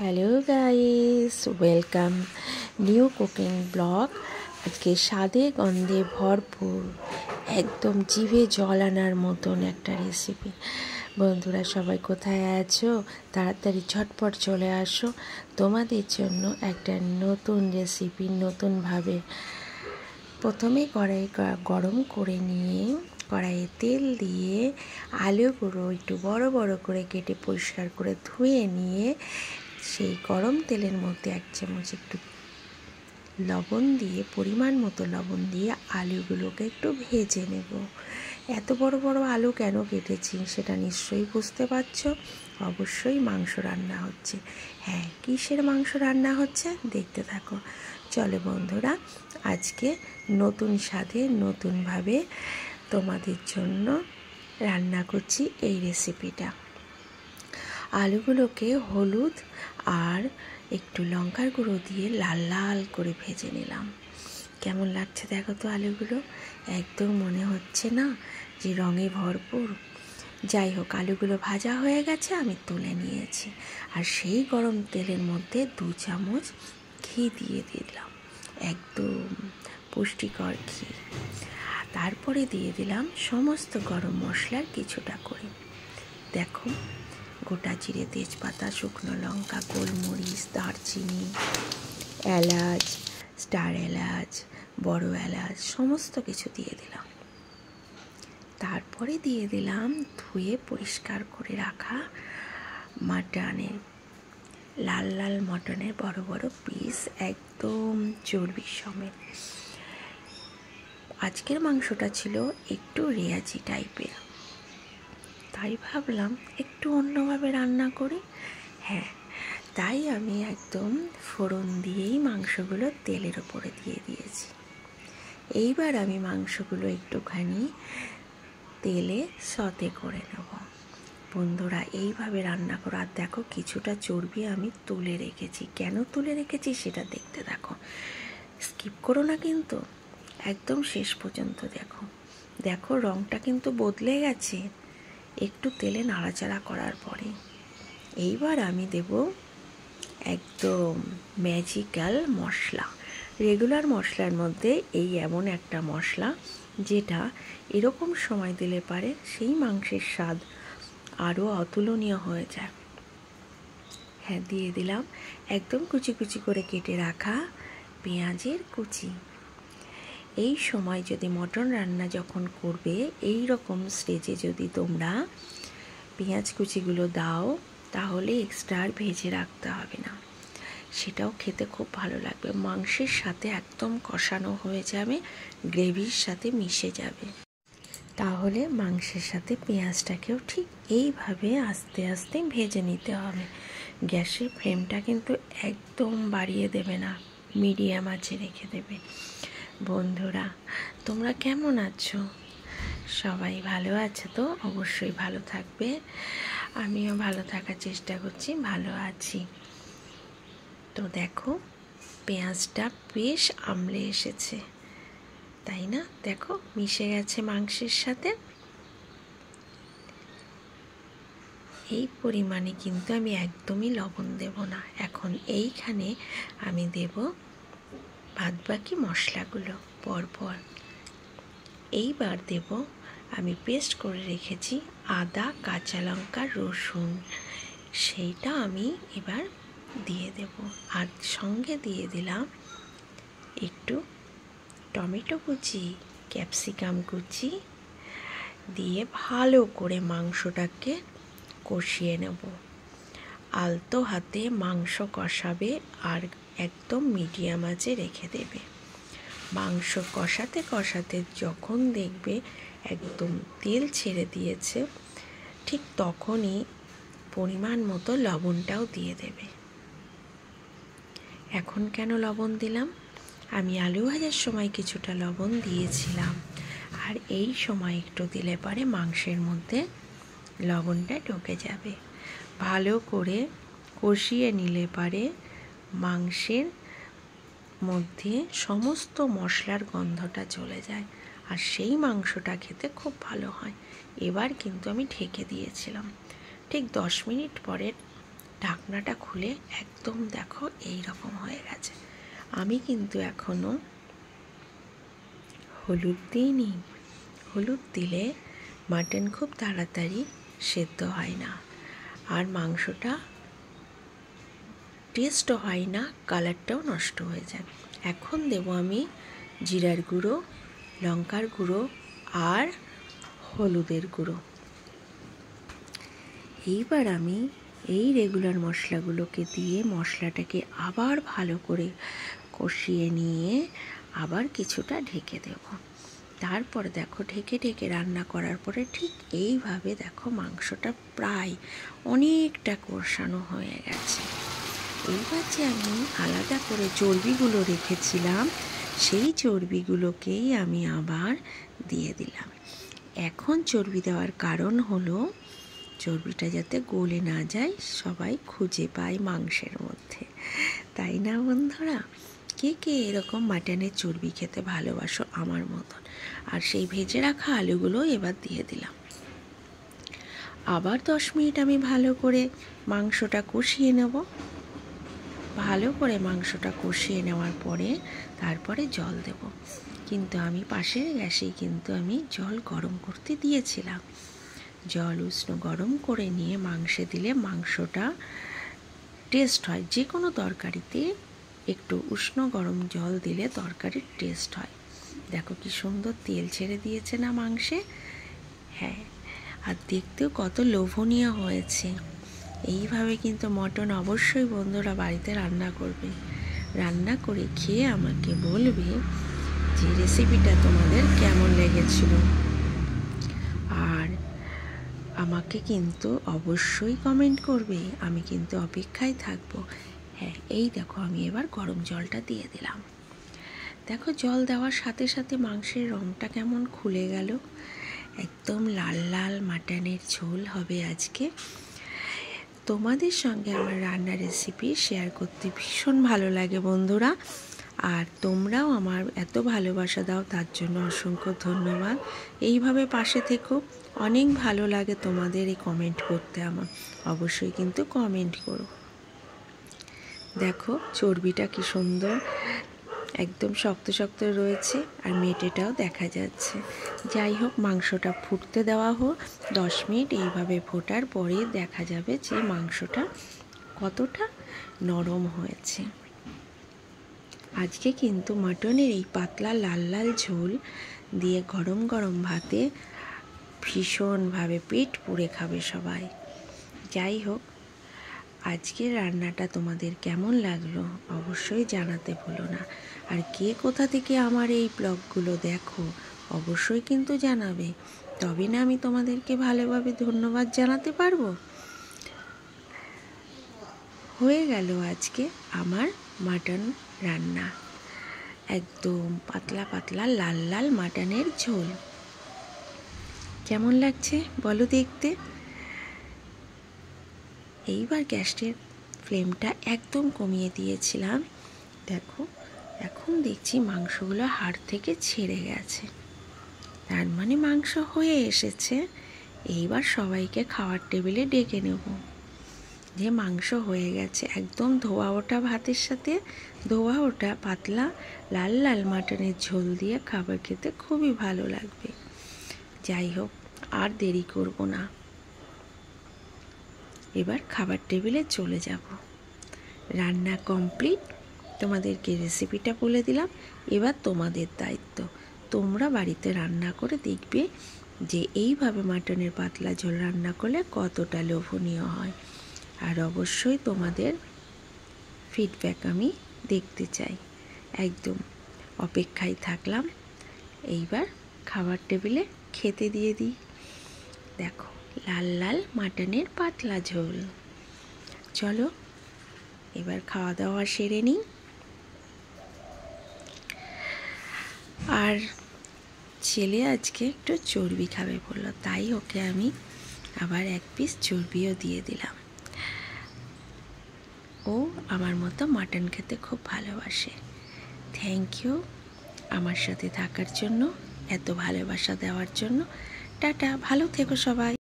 Hello guys, welcome new cooking blog. আজকে স্বাদে গন্ধে ভরপুর, একদম জিভে জল আনার মতন একটা রেসিপি। বন্ধুরা সবাই কোথায় আছো? তাড়াতাড়ি ঝটপট চলে আসো, তোমাদের জন্য একটা নতুন রেসিপি নতুনভাবে। প্রথমে কড়াই গরম করে নিয়ে কড়াইয়ে তেল দিয়ে আলুগুলো একটু বড় বড় করে কেটে পরিষ্কার করে ধুয়ে নিয়ে সেই গরম তেলের মধ্যে 1 চামচ একটু লবণ দিয়ে, পরিমাণ মতো লবণ দিয়ে আলুগুলোকে একটু ভেজে নেব। এত বড় বড় আলু কেন কেটেছি সেটা নিশ্চয়ই বুঝতে পারছো। অবশ্যই মাংস রান্না হচ্ছে। হ্যাঁ, কিসের মাংস রান্না হচ্ছে দেখতে থাকো। চলো বন্ধুরা, আজকে নতুন স্বাদে নতুনভাবে তোমাদের জন্য রান্না করছি এই রেসিপিটা। আলুগুলোকে হলুদ আর একটু লঙ্কার গুঁড়ো দিয়ে লাল লাল করে ভেজে নিলাম। কেমন লাগছে দেখো তো আলুগুলো, একদম মনে হচ্ছে না যে রঙে ভরপুর। যাই হোক, আলুগুলো ভাজা হয়ে গেছে, আমি তুলে নিয়েছি। আর সেই গরম তেলের মধ্যে 2 চামচ ঘি দিয়ে দিলাম, একদম পুষ্টিকর ঘি। তারপরে দিয়ে দিলাম সমস্ত গরম মশলার কিছুটা করে। দেখো, গোটা জিরে, তেজপাতা, শুকনো লঙ্কা, গোলমরিচ, দারচিনি, এলাচ, স্টার এলাচ, বড় এলাচ, সমস্ত কিছু দিয়ে দিলাম। তারপরে দিয়ে দিলাম ধুয়ে পরিষ্কার করে রাখা মাটনের, লাল লাল মটনের বড় বড় পিস, একদম চর্বি সমেত। আজকের মাংসটা ছিল একটু রেয়াজি টাইপের, তাই ভাবলাম একটু অন্যভাবে রান্না করি। হ্যাঁ, তাই আমি একদম ফোড়ন দিয়েই মাংসগুলো তেলের ওপরে দিয়ে দিয়েছি। এইবার আমি মাংসগুলো একটুখানি তেলে সতে করে নেব। বন্ধুরা, এইভাবে রান্না করো। আর দেখো, কিছুটা চর্বি আমি তুলে রেখেছি। কেন তুলে রেখেছি সেটা দেখতে থাকো, স্কিপ করো না কিন্তু, একদম শেষ পর্যন্ত দেখো। দেখো, রঙটা কিন্তু বদলে গেছে একটু তেলে নাড়াচাড়া করার পরে। এইবার আমি দেব একদম ম্যাজিক্যাল মশলা। রেগুলার মশলার মধ্যে এই এমন একটা মশলা যেটা এরকম সময় দিলে পারে সেই মাংসের স্বাদ আরও অতুলনীয় হয়ে যায়। হ্যাঁ, দিয়ে দিলাম একদম কুচি কুচি করে কেটে রাখা পেঁয়াজের কুচি। এই সময় যদি মটন রান্না যখন করবে, এই রকম স্টেজে যদি তোমরা পেঁয়াজ কুচিগুলো দাও, তাহলে এক্সট্রা আর ভেজে রাখতে হবে না, সেটাও খেতে খুব ভালো লাগবে। মাংসের সাথে একদম কষানো হয়ে যাবে, গ্রেভির সাথে মিশে যাবে। তাহলে মাংসের সাথে পেঁয়াজটাকেও ঠিক এইভাবে আস্তে আস্তে ভেজে নিতে হবে। গ্যাসের ফ্লেমটা কিন্তু একদম বাড়িয়ে দেবে না, মিডিয়াম আঁচে রেখে দেবে। বন্ধুরা, তোমরা কেমন আছো? সবাই ভালো আছে তো? অবশ্যই ভালো থাকবে। আমিও ভালো থাকার চেষ্টা করছি, ভালো আছি। তো দেখো, পেঁয়াজটা বেশ আমলে এসেছে, তাই না? দেখো, মিশে গেছে মাংসের সাথে। এই পরিমাণে কিন্তু আমি একদমই লবণ দেব না। এখন এইখানে আমি দেব বাদবাকি মশলাগুলো পরপর। এইবার দেব আমি পেস্ট করে রেখেছি আদা, কাঁচা লঙ্কা, রসুন, সেইটা আমি এবার দিয়ে দেব। আর সঙ্গে দিয়ে দিলাম একটু টমেটো কুচি, ক্যাপসিকাম কুচি দিয়ে ভালো করে মাংসটাকে কষিয়ে নেব। আলতো হাতে মাংস কষাবে আর একদম মিডিয়াম আঁচে রেখে দেবে। মাংস কষাতে কষাতে যখন দেখবে একদম তেল ছেড়ে দিয়েছে, ঠিক তখনই পরিমাণ মতো লবণটাও দিয়ে দেবে। এখন কেন লবণ দিলাম? আমি আলু ভাজার সময় কিছুটা লবণ দিয়েছিলাম, আর এই সময় একটু দিলে পরে মাংসের মধ্যে লবণটা ঢুকে যাবে। ভালো করে কষিয়ে নিলে পারে মাংসের মধ্যে সমস্ত মশলার গন্ধটা চলে যায়, আর সেই মাংসটা খেতে খুব ভালো হয়। এবার কিন্তু আমি ঢেকে দিয়েছিলাম। ঠিক 10 মিনিট পরে ঢাকনাটা খুলে একদম দেখো এই রকম হয়ে গেছে। আমি কিন্তু এখনো হলুদ দিইনি। হলুদ দিলে মাটন খুব তাড়াতাড়ি সেদ্ধ হয় না, আর মাংসটা টেস্টও হয় না, কালারটাও নষ্ট হয়ে যায়। এখন দেব আমি জিরার গুঁড়ো, লঙ্কার গুঁড়ো আর হলুদের গুঁড়ো। এইবার আমি এই রেগুলার মশলাগুলোকে দিয়ে মশলাটাকে আবার ভালো করে কষিয়ে নিয়ে আবার কিছুটা ঢেকে দেব। তারপর দেখো ঢেকে ঢেকে রান্না করার পরে ঠিক এইভাবে দেখো মাংসটা প্রায় অনেকটা কষানো হয়ে গেছে। এইবার যে আমি আলাদা করে চর্বিগুলো রেখেছিলাম সেই চর্বিগুলোকেই আমি আবার দিয়ে দিলাম। এখন চর্বি দেওয়ার কারণ হলো চর্বিটা যাতে গলে না যায়, সবাই খুঁজে পায় মাংসের মধ্যে, তাই না বন্ধুরা? কে কে এরকম মাটনের চর্বি খেতে ভালোবাসো আমার মতন? আর সেই ভেজে রাখা আলুগুলো এবার দিয়ে দিলাম। আবার 10 মিনিট আমি ভালো করে মাংসটা কষিয়ে নেব। ভালো করে মাংসটা কষিয়ে নেওয়ার পরে তারপরে জল দেব। কিন্তু আমি পাশের গ্যাসেই কিন্তু আমি জল গরম করতে দিয়েছিলাম। জল উষ্ণ গরম করে নিয়ে মাংসে দিলে মাংসটা টেস্ট হয়। যে কোনো তরকারিতে একটু উষ্ণ গরম জল দিলে তরকারির টেস্ট হয়। দেখো কি সুন্দর তেল ছেড়ে দিয়েছে না মাংসে? হ্যাঁ, আর দেখতেও কত লোভনীয় হয়েছে। এইভাবে কিন্তু মটন অবশ্যই বন্ধুরা বাড়িতে রান্না করবে। রান্না করে খেয়ে আমাকে বলবে যে রেসিপিটা তোমাদের কেমন লেগেছিল। আর আমাকে কিন্তু অবশ্যই কমেন্ট করবে, আমি কিন্তু অপেক্ষায় থাকবো। হ্যাঁ, এই দেখো আমি এবার গরম জলটা দিয়ে দিলাম। দেখো জল দেওয়ার সাথে সাথে মাংসের রঙটা কেমন খুলে গেল। একদম লাল লাল মাটনের ঝোল হবে আজকে। তোমাদের সঙ্গে আমার রান্নার রেসিপি শেয়ার করতে ভীষণ ভালো লাগে বন্ধুরা। আর তোমরাও আমার এত ভালোবাসা দাও, তার জন্য অসংখ্য ধন্যবাদ। এইভাবে পাশে থেকো, অনেক ভালো লাগে তোমাদের এই কমেন্ট করতে। আমার অবশ্যই কিন্তু কমেন্ট করো। দেখো চর্বিটা কি সুন্দর একদম শক্ত শক্ত রয়েছে, আর মেটেটাও দেখা যাচ্ছে। যাই হোক, মাংসটা ফুটতে দেওয়া হোক 10 মিনিট। এইভাবে ফোটার পরে দেখা যাবে যে মাংসটা কতটা নরম হয়েছে। আজকে কিন্তু মাটনের এই পাতলা লাল লাল ঝোল দিয়ে গরম গরম ভাতে ভীষণভাবে পেট পুড়ে খাবে সবাই। যাই হোক, আজকের রান্নাটা তোমাদের কেমন লাগলো অবশ্যই জানাতে ভুলো না। আর কে কোথা থেকে আমার এই ব্লগগুলো দেখো অবশ্যই কিন্তু জানাবে, তবে না আমি তোমাদেরকে ভালোভাবে ধন্যবাদ জানাতে পারবো। হয়ে গেল আজকে আমার মাটন রান্না, একদম পাতলা পাতলা লাল লাল মাটনের ঝোল। কেমন লাগছে বলো দেখতে? এইবার গ্যাসের ফ্লেমটা একদম কমিয়ে দিয়েছিলাম। দেখো এখন দেখছি মাংসগুলো হাড় থেকে ছেড়ে গেছে, তার মানে মাংস হয়ে এসেছে। এইবার সবাইকে খাওয়ার টেবিলে ডেকে নেব। যে মাংস হয়ে গেছে, একদম ধোয়া ওঠা ভাতের সাথে ধোয়া ওঠা পাতলা লাল লাল মাটনের ঝোল দিয়ে খাবার খেতে খুবই ভালো লাগবে। যাই হোক, আর দেরি করব না, এবার খাবার টেবিলে চলে যাব। রান্না কমপ্লিট, তোমাদেরকে রেসিপিটা বলে দিলাম। এবার তোমাদের দায়িত্ব, তোমরা বাড়িতে রান্না করে দেখবে যে এইভাবে মাটনের পাতলা ঝোল রান্না করলে কতটা লোভনীয় হয়। আর অবশ্যই তোমাদের ফিডব্যাক আমি দেখতে চাই। একদম অপেক্ষায় থাকলাম। এইবার খাবার টেবিলে খেতে দিয়ে দিই। দেখো লাল লাল মাটনের পাতলা ঝোল। চলো এবার খাওয়া দাওয়া সেরে নিই। আর ছেলে আজকে একটু চর্বি খাবে বললো, তাই ওকে আমি আবার 1 পিস চর্বিও দিয়ে দিলাম। ও আমার মতো মাটন খেতে খুব ভালোবাসে। থ্যাংক ইউ আমার সাথে থাকার জন্য, এত ভালোবাসা দেওয়ার জন্য। টাটা, ভালো থেকো সবাই।